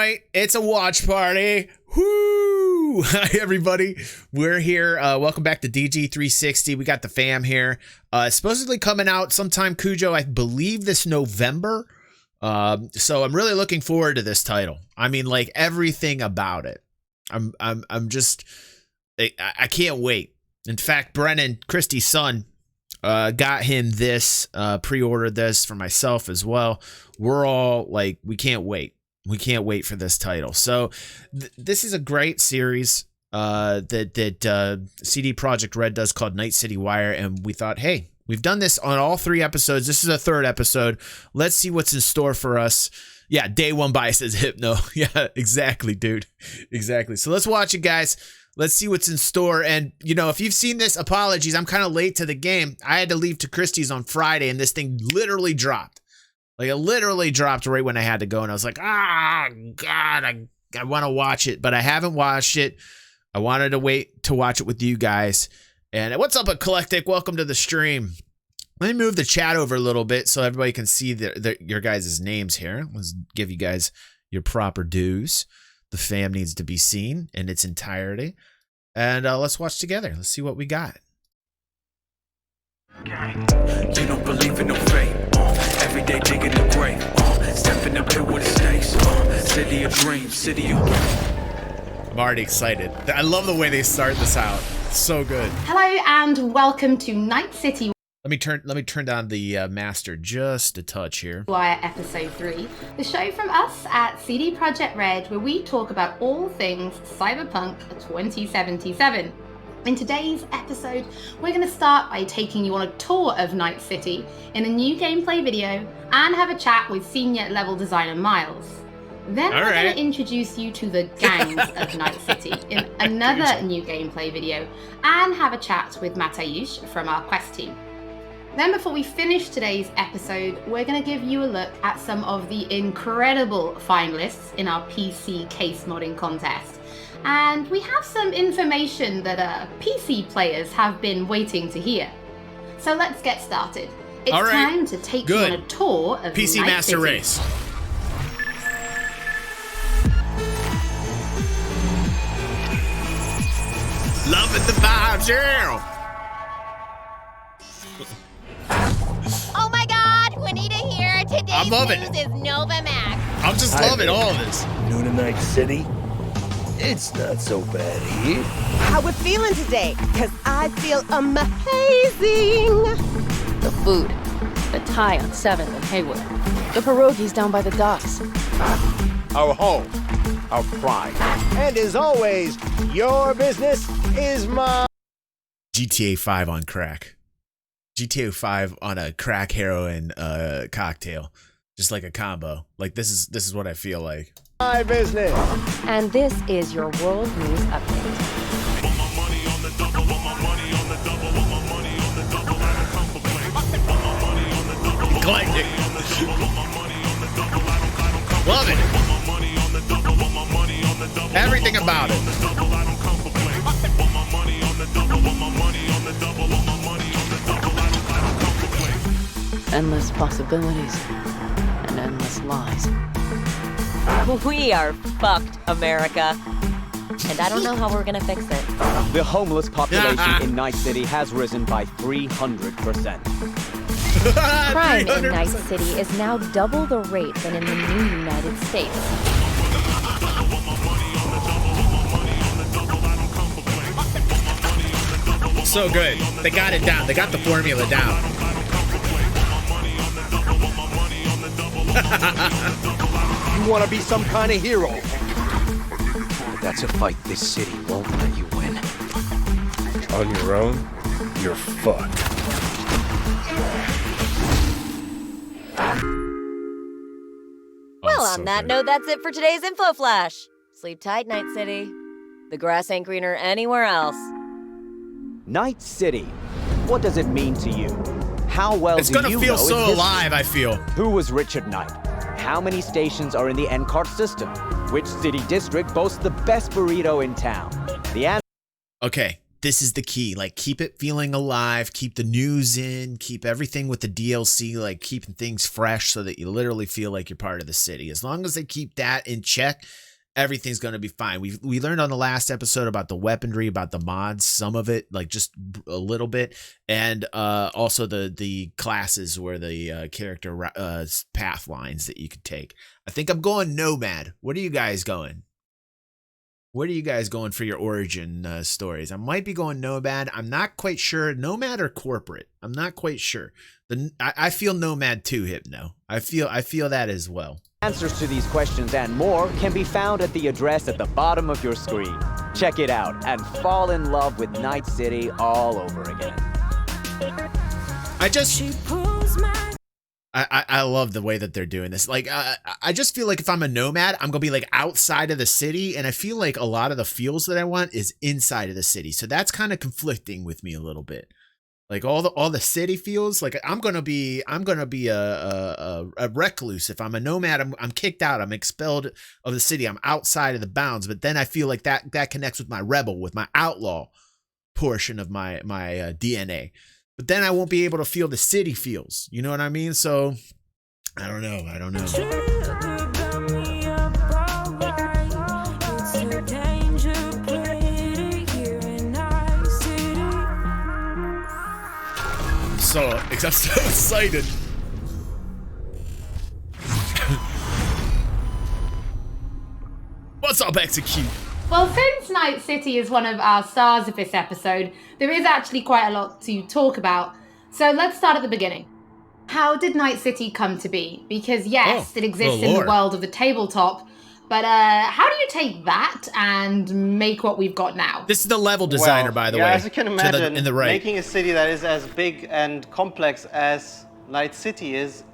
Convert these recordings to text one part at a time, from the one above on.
night. It's a watch party. Woo! Hi, everybody. We're here. Welcome back to DG360. We got the fam here. Supposedly coming out sometime, Cujo, I believe this November. So I'm really looking forward to this title. I mean, like everything about it. I'm just, I can't wait. In fact, Brennan, Christy's son, got him this, pre-ordered this for myself as well. We're all like, we can't wait. We can't wait for this title. So this is a great series that CD Projekt Red does called Night City Wire. And we thought, hey, we've done this on all 3 episodes. This is a 3rd episode. Let's see what's in store for us. Yeah, day one buy says Hypno. Yeah, exactly, dude. Exactly. So let's watch it, guys. Let's see what's in store. And, you know, if you've seen this, apologies. I'm kind of late to the game. I had to leave to Christie's on Friday, and this thing literally dropped. Like, it literally dropped right when I had to go. And I was like, God, I want to watch it. But I haven't watched it. I wanted to wait to watch it with you guys. And what's up, Eclectic? Welcome to the stream. Let me move the chat over a little bit so everybody can see your guys' names here. Let's give you guys your proper dues. The fam needs to be seen in its entirety. And let's watch together. Let's see what we got. You don't believe in no fate. Every day digging the grave. Stepping up here with the stakes. City of dreams, city of... I'm already excited. I love the way they start this out. It's so good. Hello and welcome to Night City Let me turn down the master just a touch here. Wire Episode 3, the show from us at CD Projekt Red, where we talk about all things Cyberpunk 2077. In today's episode, we're going to start by taking you on a tour of Night City in a new gameplay video and have a chat with senior level designer Miles. Then we're going to introduce you to the gangs of Night City in another new gameplay video and have a chat with Mateusz from our quest team. Then before we finish today's episode, we're going to give you a look at some of the incredible finalists in our PC case modding contest. And we have some information that PC players have been waiting to hear. So let's get started. It's time to take you on a tour of PC Night Master City. Race. Loving the vibes, yeah! Oh my God, Juanita here. Today's news is Nova Max. I'm just loving all of this. New to Night City? It's not so bad here. How we feeling today? Cause I feel amazing. The food, the Thai on 7th and Haywood, the pierogies down by the docks. Our home, our pride. And as always, your business is mine. GTA 5 on crack. GTA 5 on a crack heroin cocktail. Just like a combo. Like this is what I feel like. My business. And this is your World News Update. Eclectic. Love it. Everything about it. Endless possibilities and endless lies. We are fucked, America. And I don't know how we're gonna fix it. The homeless population in Night City has risen by 300%. Crime in Night City is now double the rate than in the new United States. So good. They got it down. They got the formula down. You want to be some kind of hero? That's a fight this city won't let you win. On your own, you're fucked. Well, on that note, that's it for today's Info Flash. Sleep tight, Night City. The grass ain't greener anywhere else. Night City. What does it mean to you? How well It's do gonna you feel know its so history? alive, I feel. Who was Richard Knight? How many stations are in the NCART system? Which city district boasts the best burrito in town? The answer. Okay. this is the key. Like, keep it feeling alive, keep the news in, keep everything with the DLC, like keeping things fresh so that you literally feel like you're part of the city. As long as they keep that in check, everything's going to be fine. We learned on the last episode about the weaponry, about the mods, some of it, like just a little bit, and also the classes where the character path lines that you could take. I think I'm going Nomad. What are you guys going? What are you guys going for your origin stories? I might be going Nomad. I'm not quite sure. Nomad or corporate? I'm not quite sure. I feel Nomad too, Hypno. I feel that as well. Answers to these questions and more can be found at the address at the bottom of your screen. Check it out and fall in love with Night City all over again. I love the way that they're doing this. Like, I just feel like if I'm a nomad, I'm gonna be like outside of the city, and I feel like a lot of the feels that I want is inside of the city. So that's kind of conflicting with me a little bit. Like all the city feels like I'm gonna be a recluse. If I'm a nomad, I'm kicked out. I'm expelled of the city. I'm outside of the bounds. But then I feel like that connects with my rebel, with my outlaw portion of my DNA. But then I won't be able to feel the city feels. You know what I mean? So I don't know. I'm so excited. What's up, Execute? Well, since Night City is one of our stars of this episode, there is actually quite a lot to talk about. So let's start at the beginning. How did Night City come to be? Because yes, it exists in the world of the tabletop, but how do you take that and make what we've got now? This is the level designer, by the way. As you can imagine, in the right. Making a city that is as big and complex as Night City is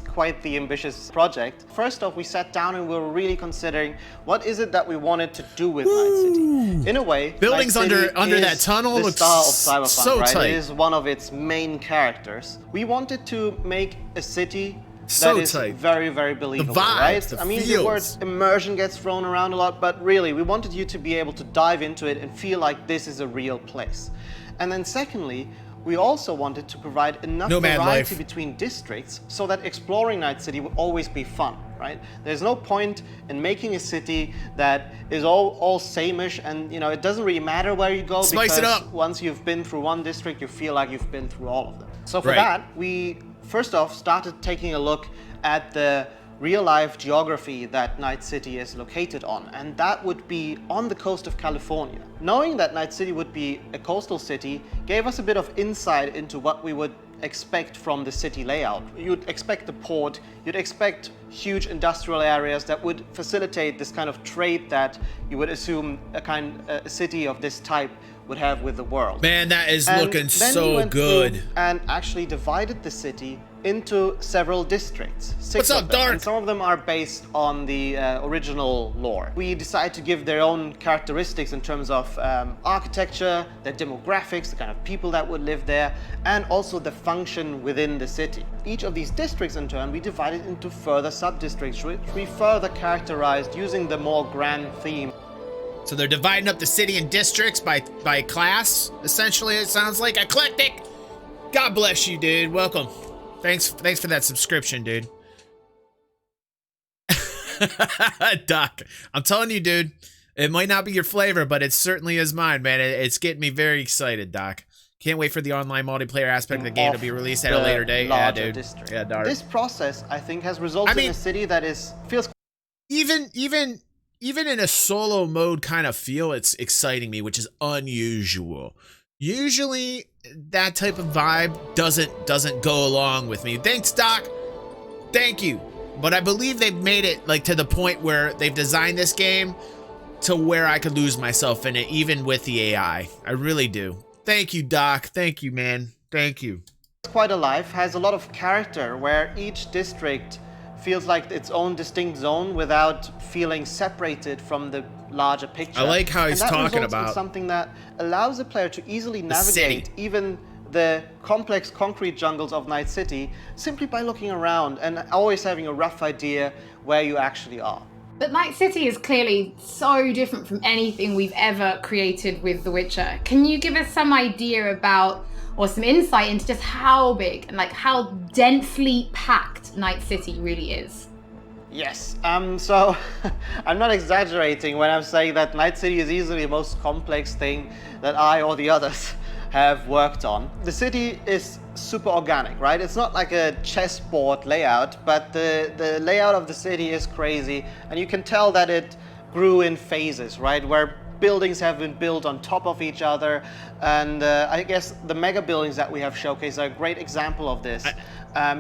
quite the ambitious project. First off, we sat down and we were really considering what is it that we wanted to do with Night City. In a way, buildings Night City under is that tunnel the looks star of Cyberpunk, so right? tight. It is one of its main characters. We wanted to make a city so that is tight. very, very believable, the vibes, right? the I mean, feels. the word immersion gets thrown around a lot, but really, we wanted you to be able to dive into it and feel like this is a real place. And then secondly, we also wanted to provide enough variety between districts so that exploring Night City would always be fun, right? There's no point in making a city that is all same-ish, and you know, it doesn't really matter where you go. Spice it because up. Once you've been through one district, you feel like you've been through all of them. So for that, we first off started taking a look at the real-life geography that Night City is located on, and that would be on the coast of California. Knowing that Night City would be a coastal city gave us a bit of insight into what we would expect from the city layout. You'd expect a port, you'd expect huge industrial areas that would facilitate this kind of trade that you would assume a city of this type would have with the world. Man, that is looking so good. And actually divided the city into several districts. What's up, Dark? And some of them are based on the original lore. We decided to give their own characteristics in terms of architecture, their demographics, the kind of people that would live there, and also the function within the city. Each of these districts, in turn, we divided into further sub-districts, which we further characterized using the more grand theme. So they're dividing up the city in districts by class, essentially. It sounds like eclectic. God bless you, dude. Welcome. Thanks for that subscription, dude. Doc, I'm telling you, dude, it might not be your flavor, but it certainly is mine, man. It's getting me very excited, Doc. Can't wait for the online multiplayer aspect of the game to be released at a later date. Yeah, dude. District. Yeah, dark. This process, I think, has resulted in a city that feels even in a solo mode kind of feel, it's exciting me, which is unusual. Usually that type of vibe doesn't go along with me. Thanks, Doc. Thank you. But I believe they've made it like to the point where they've designed this game to where I could lose myself in it, even with the AI. I really do. Thank you, Doc. Thank you, man. Thank you. It's quite alive, has a lot of character, where each district feels like its own distinct zone without feeling separated from the larger picture. I like how he's talking about something that allows the player to easily navigate even the complex concrete jungles of Night City simply by looking around and always having a rough idea where you actually are. But Night City is clearly so different from anything we've ever created with The Witcher. Can you give us some idea about, or some insight into just how big and like how densely packed Night City really is? Yes, so I'm not exaggerating when I'm saying that Night City is easily the most complex thing that I or the others have worked on. The city is super organic, right? It's not like a chessboard layout, but the layout of the city is crazy, and you can tell that it grew in phases, right? Where buildings have been built on top of each other, and I guess the mega buildings that we have showcased are a great example of this.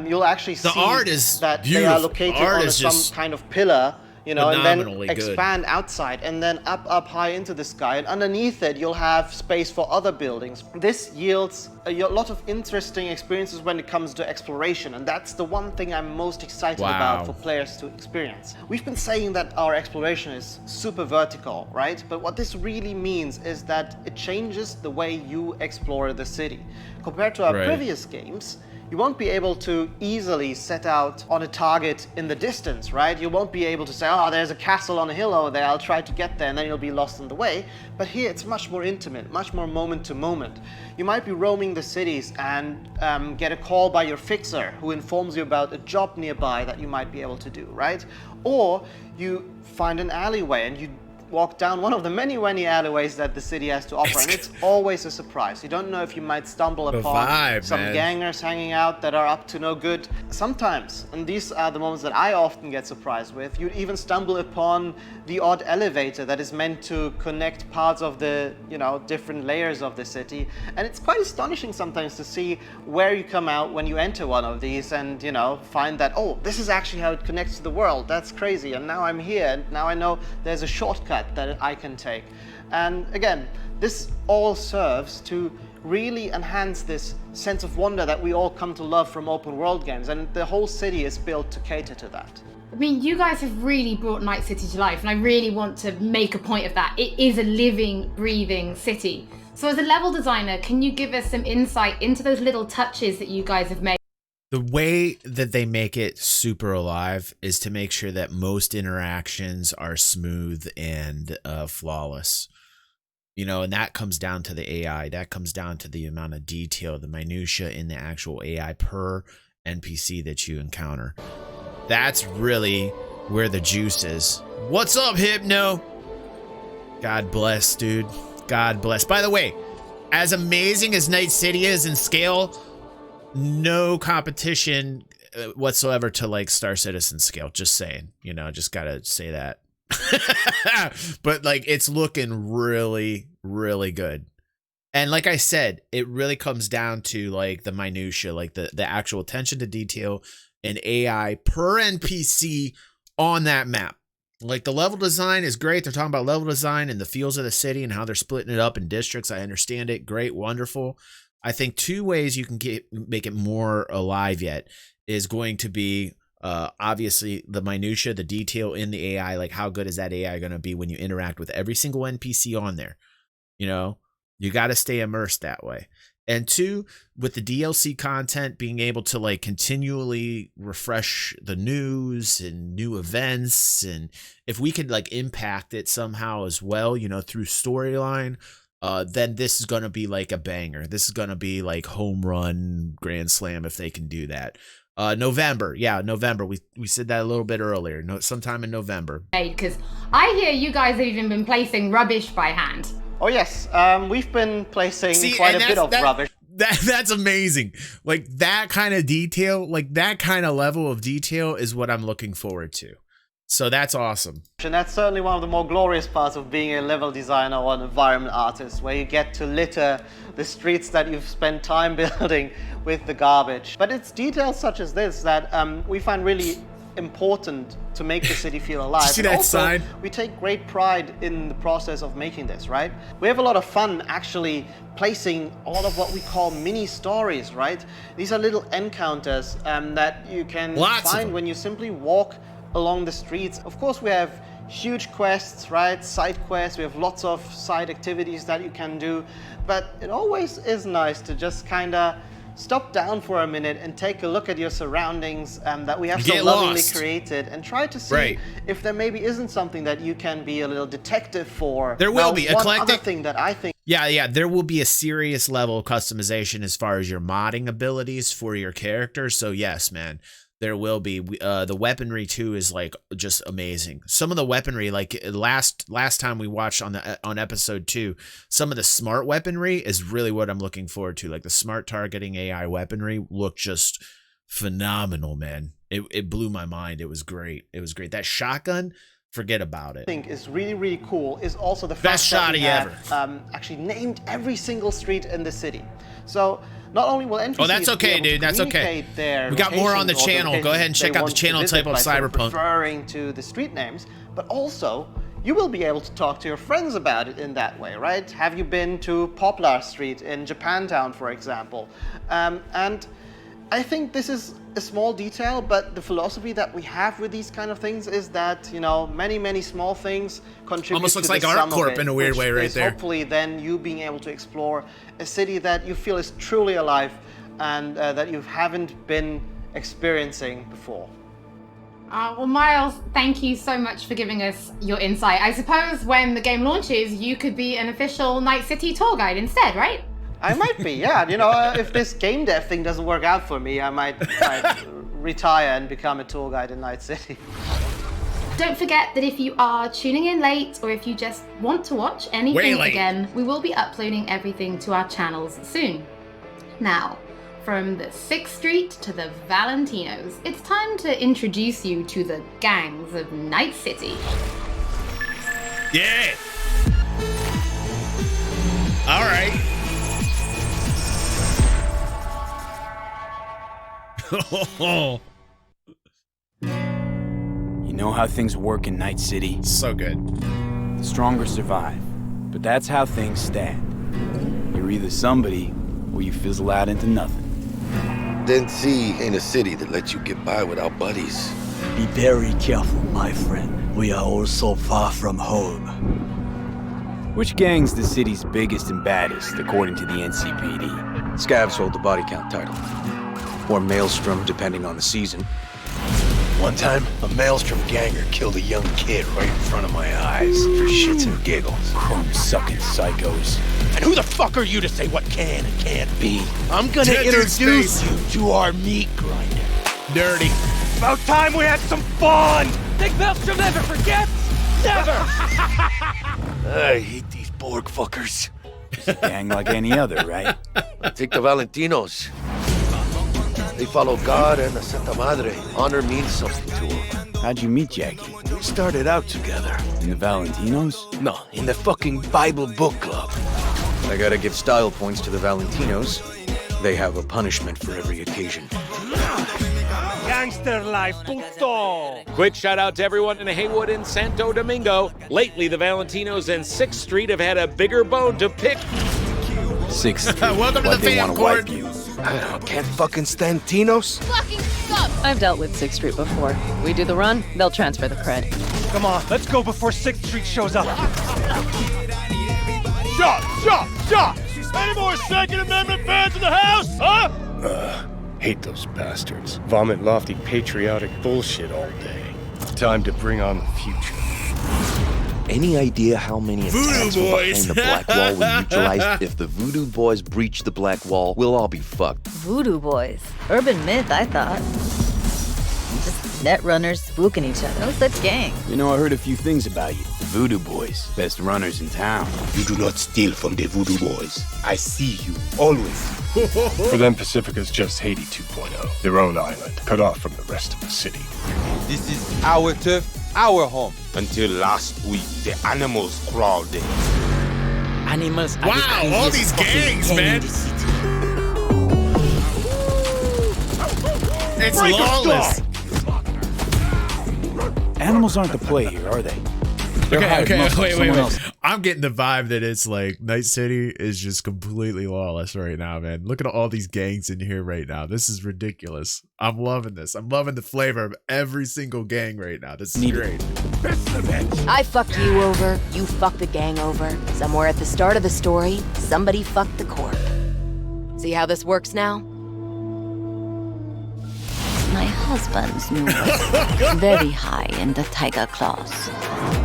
You'll actually see that they are located on some kind of pillar, you know, and then expand outside and then up high into the sky, and underneath it you'll have space for other buildings. This yields a lot of interesting experiences when it comes to exploration, and that's the one thing I'm most excited about for players to experience. We've been saying that our exploration is super vertical, right? But what this really means is that it changes the way you explore the city. Compared to our previous games, you won't be able to easily set out on a target in the distance, right? You won't be able to say, oh, there's a castle on a hill over there, I'll try to get there, and then you'll be lost on the way. But here it's much more intimate, much more moment to moment. You might be roaming the cities and get a call by your fixer who informs you about a job nearby that you might be able to do, right? Or you find an alleyway and you walk down one of the many alleyways that the city has to offer, and it's always a surprise. You don't know if you might stumble upon some gangers hanging out that are up to no good. Sometimes, and these are the moments that I often get surprised with, you'd even stumble upon the odd elevator that is meant to connect parts of the, you know, different layers of the city. And it's quite astonishing sometimes to see where you come out when you enter one of these and, you know, find that, oh, this is actually how it connects to the world. That's crazy. And now I'm here, and now I know there's a shortcut that I can take. And again, this all serves to really enhance this sense of wonder that we all come to love from open world games, and the whole city is built to cater to that. I mean, you guys have really brought Night City to life, and I really want to make a point of that. It is a living, breathing city. So as a level designer, can you give us some insight into those little touches that you guys have made? The way that they make it super alive is to make sure that most interactions are smooth and flawless. You know, and that comes down to the AI. That comes down to the amount of detail, the minutia in the actual AI per NPC that you encounter. That's really where the juice is. What's up, Hypno? God bless, dude. God bless. By the way, as amazing as Night City is in scale, no competition whatsoever to like Star Citizen scale. Just saying, you know, just gotta say that. But like, it's looking really, really good. And like I said, it really comes down to like the minutia, like the actual attention to detail and AI per NPC on that map. Like, the level design is great. They're talking about level design and the feels of the city and how they're splitting it up in districts. I understand it. Great, wonderful. I think two ways you can make it more alive yet is going to be obviously the minutia, the detail in the AI. Like, how good is that AI going to be when you interact with every single NPC on there? You know, you got to stay immersed that way. And two, with the DLC content, being able to like continually refresh the news and new events, and if we could like impact it somehow as well, you know, through storyline, then this is going to be like a banger. This is going to be like home run, grand slam if they can do that. November. Yeah, November. We said that a little bit earlier. No, sometime in November. Because I hear you guys have even been placing rubbish by hand. Oh, yes. We've been placing quite a bit of rubbish. That's amazing. Like, that kind of detail, like that kind of level of detail is what I'm looking forward to. So that's awesome. And that's certainly one of the more glorious parts of being a level designer or an environment artist, where you get to litter the streets that you've spent time building with the garbage. But it's details such as this that we find really important to make the city feel alive. Did you see that sign? We take great pride in the process of making this, right? We have a lot of fun actually placing all of what we call mini stories, right? These are little encounters that you can find when you simply walk along the streets. Of course, we have huge quests, right? Side quests. We have lots of side activities that you can do, but it always is nice to just kind of stop down for a minute and take a look at your surroundings that we have so Get lovingly lost. created, and try to see if there maybe isn't something that you can be a little detective for. There will be one eclectic. other thing that I think. Yeah, there will be a serious level of customization as far as your modding abilities for your character. So yes, man, there will be. The weaponry too is like just amazing. Some of the weaponry, like last time we watched on episode 2, some of the smart weaponry is really what I'm looking forward to. Like the smart targeting AI weaponry looked just phenomenal, man. It blew my mind. It was great. That shotgun, forget about it. I think is really cool is also the best fact that we shotty have, ever. Actually named every single street in the city. So not only will NPCs Oh, that's okay, be able to dude. That's okay. communicate their We got more on the locations or channel. Go locations ahead and they check out the want to channel. visit Type up by sort of Cyberpunk. referring to the street names, but also you will be able to talk to your friends about it in that way, right? Have you been to Poplar Street in Japantown, for example? And I think this is a small detail, but the philosophy that we have with these kind of things is that, you know, many small things contribute Almost to looks the like sum of ArtCorp it, in a weird which way right is there. Hopefully then you being able to explore a city that you feel is truly alive and that you haven't been experiencing before. Well, Miles, thank you so much for giving us your insight. I suppose when the game launches, you could be an official Night City tour guide instead, right? I might be, yeah. You know, if this game dev thing doesn't work out for me, I might retire and become a tour guide in Night City. Don't forget that if you are tuning in late or if you just want to watch anything again, we will be uploading everything to our channels soon. Now, from the 6th Street to the Valentinos, it's time to introduce you to the gangs of Night City. Yeah. All right. You know how things work in Night City? So good. The stronger survive. But that's how things stand. You're either somebody, or you fizzle out into nothing. Then see ain't a city that lets you get by without buddies. Be very careful, my friend. We are all so far from home. Which gang's the city's biggest and baddest, according to the NCPD? Scavs hold the body count title. Or Maelstrom, depending on the season. One time, a Maelstrom ganger killed a young kid right in front of my eyes for shits and giggles. Chrome-sucking psychos. And who the fuck are you to say what can and can't be? I'm gonna introduce you to our meat grinder. Dirty. About time we had some fun! Think Maelstrom never forgets? Never! I hate these Borg fuckers. It's a gang like any other, right? Take the Valentinos. They follow God and the Santa Madre. Honor means something to them. How'd you meet Jackie? We started out together. In the Valentinos? No, in the fucking Bible book club. I gotta give style points to the Valentinos. They have a punishment for every occasion. Gangster life, puto! Quick shout out to everyone in Haywood and Santo Domingo. Lately, the Valentinos and 6th Street have had a bigger bone to pick. 6th Street. Welcome to the fam, Cord. I can't fucking stand Tinos. Fucking suck! I've dealt with 6th Street before. We do the run, they'll transfer the cred. Come on, let's go before 6th Street shows up. Shot! Any more Second Amendment fans in the house, huh? Hate those bastards. Vomit lofty patriotic bullshit all day. Time to bring on the future. Any idea how many attacks were behind the Black Wall we neutralized? If the Voodoo Boys breach the Black Wall, we'll all be fucked. Voodoo Boys? Urban myth, I thought. Just net runners spooking each other. No such gang. You know, I heard a few things about you. The Voodoo Boys, best runners in town. You do not steal from the Voodoo Boys. I see you, always. For them, Pacifica's just Haiti 2.0. Their own island, cut off from the rest of the city. This is our turf, our home. Until last week, the animals crawled in. Animals are wow, all these gangs, man. It's lawless. Animals aren't the play here, are they? Okay, wait. I'm getting the vibe that it's like Night City is just completely lawless right now, man. Look at all these gangs in here right now. This is ridiculous. I'm loving this. I'm loving the flavor of every single gang right now. This is great. I fucked you over, you fucked the gang over. Somewhere at the start of the story, somebody fucked the corp. See how this works now? husbands knew was very high in the tiger claws.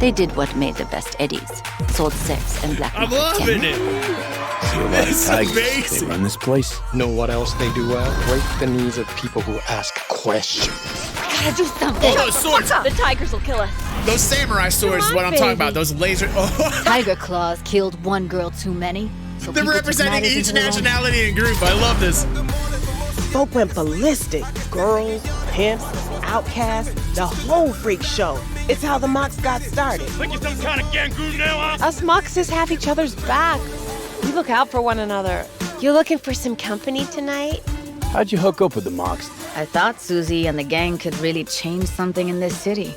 They did what made the best eddies. Sold sex and black I'm market loving tin. it. See a lot of It's tigers. amazing. They run this place. Know what else they do well? Break the knees of people who ask questions. Gotta do something. Oh, those swords. The tigers will kill us. Those samurai swords is what I'm talking about. Those laser. Oh. Tiger claws killed one girl too many. So They're people took representing matters each into their own nationality and group. I love this. Folk went ballistic. Girls, pimps, outcasts, the whole freak show. It's how the Mox got started. Think you're some kind of gangoon now, huh? Us Moxes have each other's back. We look out for one another. You looking for some company tonight? How'd you hook up with the Mox? I thought Susie and the gang could really change something in this city.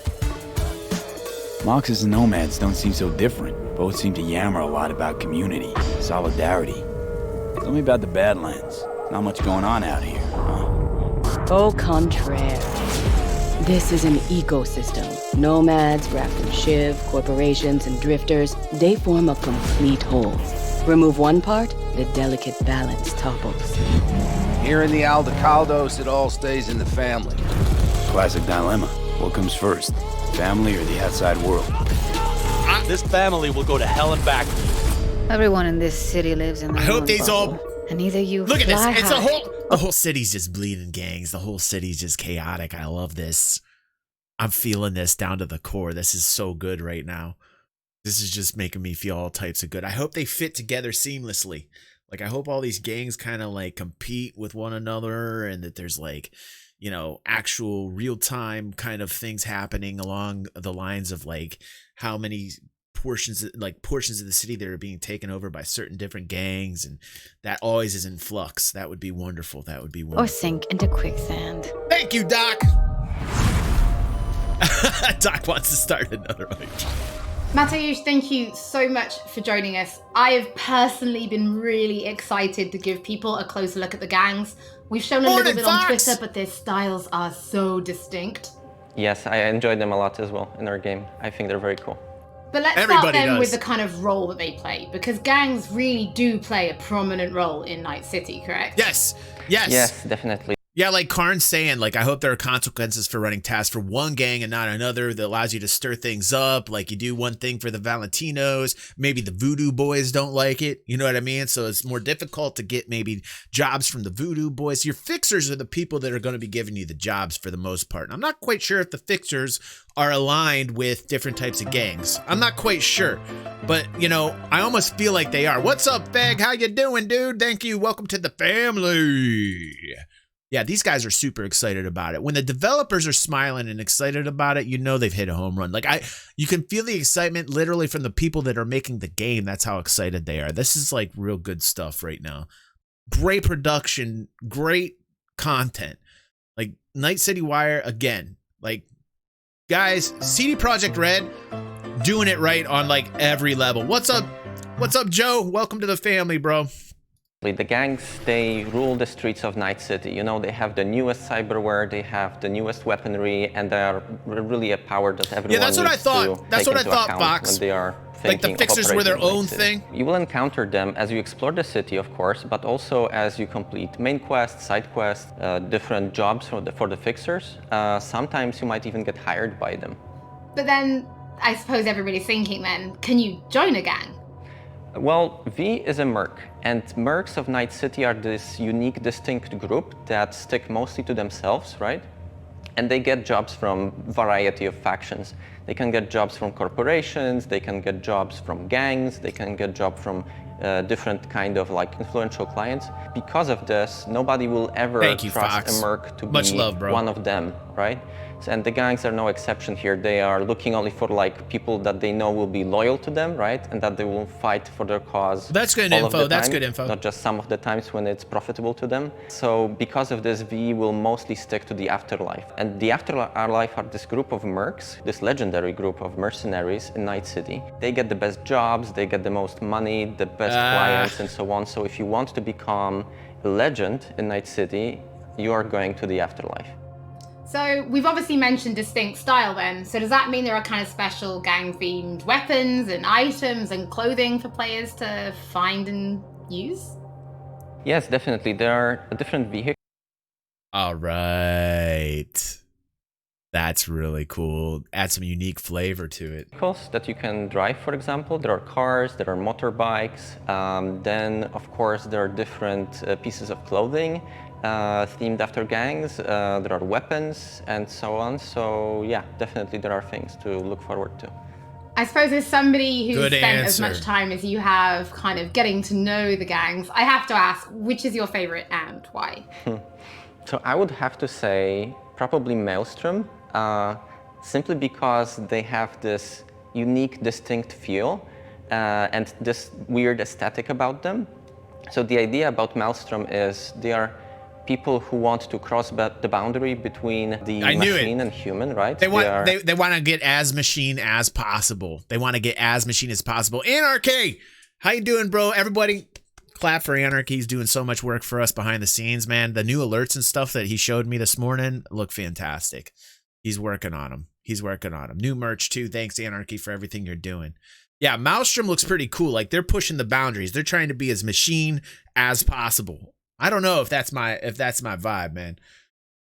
Moxes and nomads don't seem so different. Both seem to yammer a lot about community, solidarity. Tell me about the Badlands. Not much going on out here, huh? Au contraire. This is an ecosystem. Nomads, Raft and Shiv, corporations, and drifters, they form a complete whole. Remove one part, the delicate balance topples. Here in the Aldecaldos, it all stays in the family. Classic dilemma. What comes first? Family or the outside world? This family will go to hell and back. Everyone in this city lives in their I hope own these bubble. all. And either you Look at this. fly It's high. the whole city's just bleeding gangs. The whole city's just chaotic. I love this. I'm feeling this down to the core. This is so good right now. This is just making me feel all types of good. I hope they fit together seamlessly. Like, I hope all these gangs kind of like compete with one another and that there's like, you know, actual real time kind of things happening along the lines of like how many portions of the city that are being taken over by certain different gangs, and that always is in flux. That would be wonderful. That would be wonderful. Or sink into quicksand. Thank you, Doc. Doc wants to start another one. Mateusz, thank you so much for joining us. I have personally been really excited to give people a closer look at the gangs. We've shown a little bit on Twitter, but their styles are so distinct. Yes, I enjoyed them a lot as well in our game. I think they're very cool. But let's start then with the kind of role that they play, because gangs really do play a prominent role in Night City, correct? Yes. Yes, definitely. Yeah, like Karn's saying, like, I hope there are consequences for running tasks for one gang and not another that allows you to stir things up. Like, you do one thing for the Valentinos, maybe the Voodoo Boys don't like it. You know what I mean? So it's more difficult to get maybe jobs from the Voodoo Boys. Your fixers are the people that are going to be giving you the jobs for the most part. And I'm not quite sure if the fixers are aligned with different types of gangs. I'm not quite sure. But, you know, I almost feel like they are. What's up, Fag? How you doing, dude? Thank you. Welcome to the family. Yeah, these guys are super excited about it. When the developers are smiling and excited about it, you know they've hit a home run. Like, you can feel the excitement literally from the people that are making the game. That's how excited they are. This is like real good stuff right now. Great production, great content. Like Night City Wire, again, like, guys, CD Projekt Red doing it right on like every level. What's up? What's up, Joe? Welcome to the family, bro. The gangs, they rule the streets of Night City. You know, they have the newest cyberware, they have the newest weaponry, and they are really a power that everyone that's what I needs thought. to That's take what I into thought, account Fox. when they are Like the thinking of fixers were their operating in own Night City. thing. You will encounter them as you explore the city, of course, but also as you complete main quests, side quests, different jobs for the fixers. Sometimes you might even get hired by them. But then, I suppose everybody's thinking then, can you join a gang? Well, V is a merc, and mercs of Night City are this unique, distinct group that stick mostly to themselves, right? And they get jobs from variety of factions. They can get jobs from corporations, they can get jobs from gangs, they can get jobs from different kind of like influential clients. Because of this, nobody will ever trust Fox. a merc to Much be love, bro. one of them, right? And the gangs are no exception here. They are looking only for like people that they know will be loyal to them, right? And that they will fight for their cause. That's good all of info. the That's time, good info. Not just some of the times when it's profitable to them. So because of this, V will mostly stick to the afterlife. And the afterlife are this group of mercs, this legendary group of mercenaries in Night City. They get the best jobs, they get the most money, the best clients, and so on. So if you want to become a legend in Night City, you are going to the afterlife. So we've obviously mentioned distinct style then. So does that mean there are kind of special gang-themed weapons and items and clothing for players to find and use? Yes, definitely. There are different vehicles. All right. That's really cool. Add some unique flavor to it. Vehicles that you can drive, for example. There are cars, there are motorbikes. Then, of course, there are different pieces of clothing themed after gangs. There are weapons and so on. So yeah, definitely there are things to look forward to. I suppose as somebody who's Good spent answer. as much time as you have kind of getting to know the gangs, I have to ask, which is your favorite and why? So I would have to say probably Maelstrom, simply because they have this unique, distinct feel and this weird aesthetic about them. So the idea about Maelstrom is they are people who want to cross the boundary between the machine and human, right? They want to get as machine as possible. They want to get as machine as possible. Anarchy, how you doing, bro? Everybody, clap for Anarchy. He's doing so much work for us behind the scenes, man. The new alerts and stuff that he showed me this morning look fantastic. He's working on them. New merch too. Thanks, Anarchy, for everything you're doing. Yeah, Maelstrom looks pretty cool. Like they're pushing the boundaries. They're trying to be as machine as possible. I don't know if that's my vibe, man.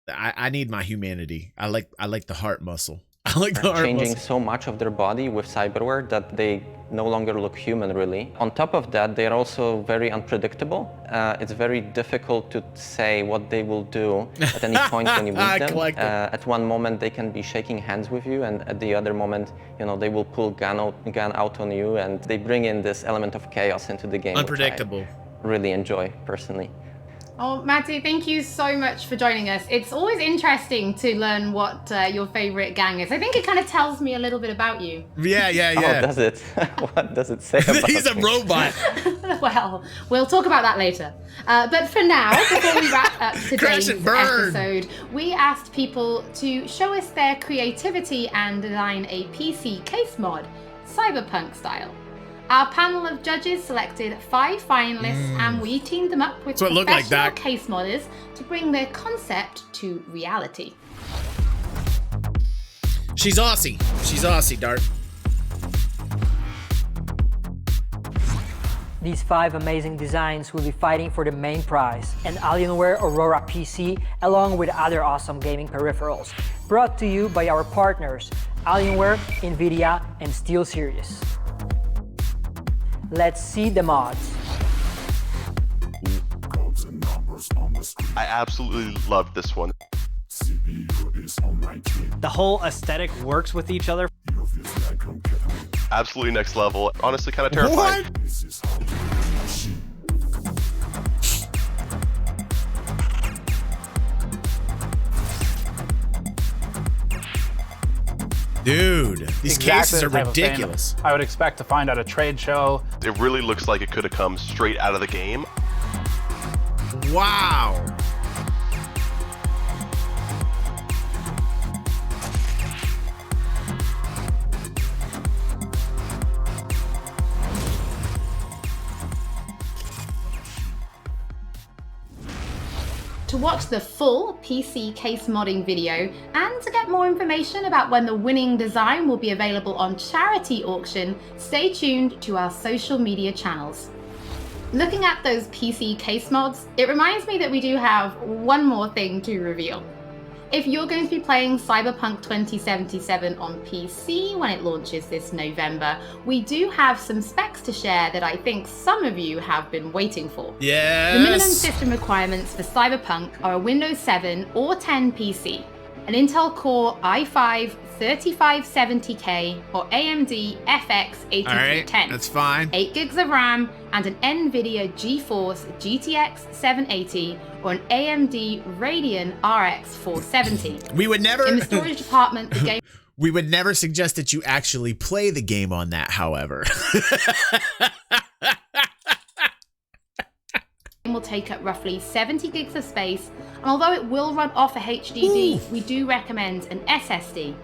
I need my humanity. I like the heart muscle. I like the heart changing muscle. so much of their body with cyberware that they no longer look human, really. On top of that, they're also very unpredictable. It's very difficult to say what they will do at any point when you meet them. At one moment, they can be shaking hands with you, and at the other moment, you know, they will pull gun out on you, and they bring in this element of chaos into the game. Unpredictable. Which I really enjoy personally. Oh, Matty, thank you so much for joining us. It's always interesting to learn what your favorite gang is. I think it kind of tells me a little bit about you. Yeah. Oh, does it? What does it say about He's a me? robot. Well, we'll talk about that later. But for now, before we wrap up today's episode, we asked people to show us their creativity and design a PC case mod, Cyberpunk style. Our panel of judges selected 5 finalists and we teamed them up with professional case modders to bring their concept to reality. She's Aussie. She's Aussie, Dart. These 5 amazing designs will be fighting for the main prize, an Alienware Aurora PC, along with other awesome gaming peripherals. Brought to you by our partners, Alienware, Nvidia, and SteelSeries. Let's see the mods. I absolutely loved this one. The whole aesthetic works with each other. Absolutely next level. Honestly, kind of terrifying. Dude, these cases are the type of fan ridiculous. I would expect to find at a trade show. It really looks like it could have come straight out of the game. Wow. To watch the full PC case modding video and to get more information about when the winning design will be available on charity auction, stay tuned to our social media channels. Looking at those PC case mods, it reminds me that we do have one more thing to reveal. If you're going to be playing Cyberpunk 2077 on PC when it launches this November, we do have some specs to share that I think some of you have been waiting for. Yes! The minimum system requirements for Cyberpunk are a Windows 7 or 10 PC, an Intel Core i5 3570K or AMD FX 8310. Alright, that's fine. 8 gigs of RAM and an NVIDIA GeForce GTX 780 or an AMD Radeon RX 470. We would never... In the storage department, the game... We would never suggest that you actually play the game on that, however. will take up roughly 70 gigs of space, and although it will run off a HDD, we do recommend an SSD.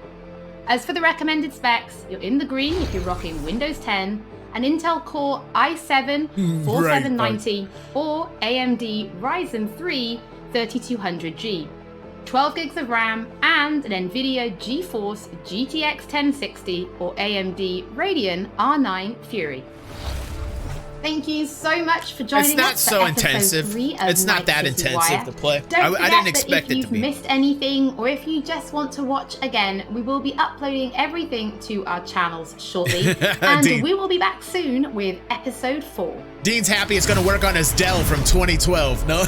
As for the recommended specs, you're in the green if you're rocking Windows 10, an Intel Core i7 4790 or AMD Ryzen 3 3200G, 12 gigs of RAM, and an NVIDIA GeForce GTX 1060 or AMD Radeon R9 Fury. Thank you so much for joining us. It's not for so episode intensive. 3 of It's not Night that City intensive Wire. to play. Don't I didn't forget expect that it if to be. you've missed anything, or if you just want to watch again, we will be uploading everything to our channels shortly. And Dean. we will be back soon with episode 4. Dean's happy it's going to work on his Dell from 2012. No?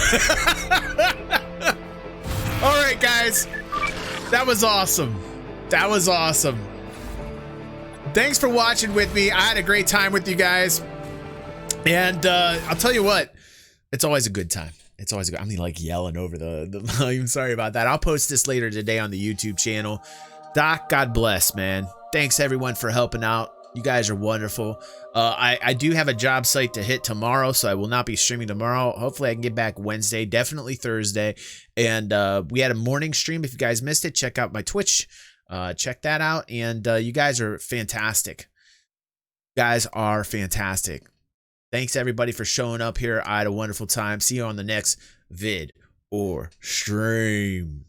All right, guys. That was awesome. That was awesome. Thanks for watching with me. I had a great time with you guys. And I'll tell you what, it's always a good time. It's always a good, I mean, like yelling over the volume. Sorry about that. I'll post this later today on the YouTube channel. Doc, God bless, man. Thanks everyone for helping out. You guys are wonderful. I do have a job site to hit tomorrow, so I will not be streaming tomorrow. Hopefully I can get back Wednesday, definitely Thursday. And we had a morning stream. If you guys missed it, check out my Twitch. Check that out. And you guys are fantastic. You guys are fantastic. Thanks everybody for showing up here. I had a wonderful time. See you on the next vid or stream.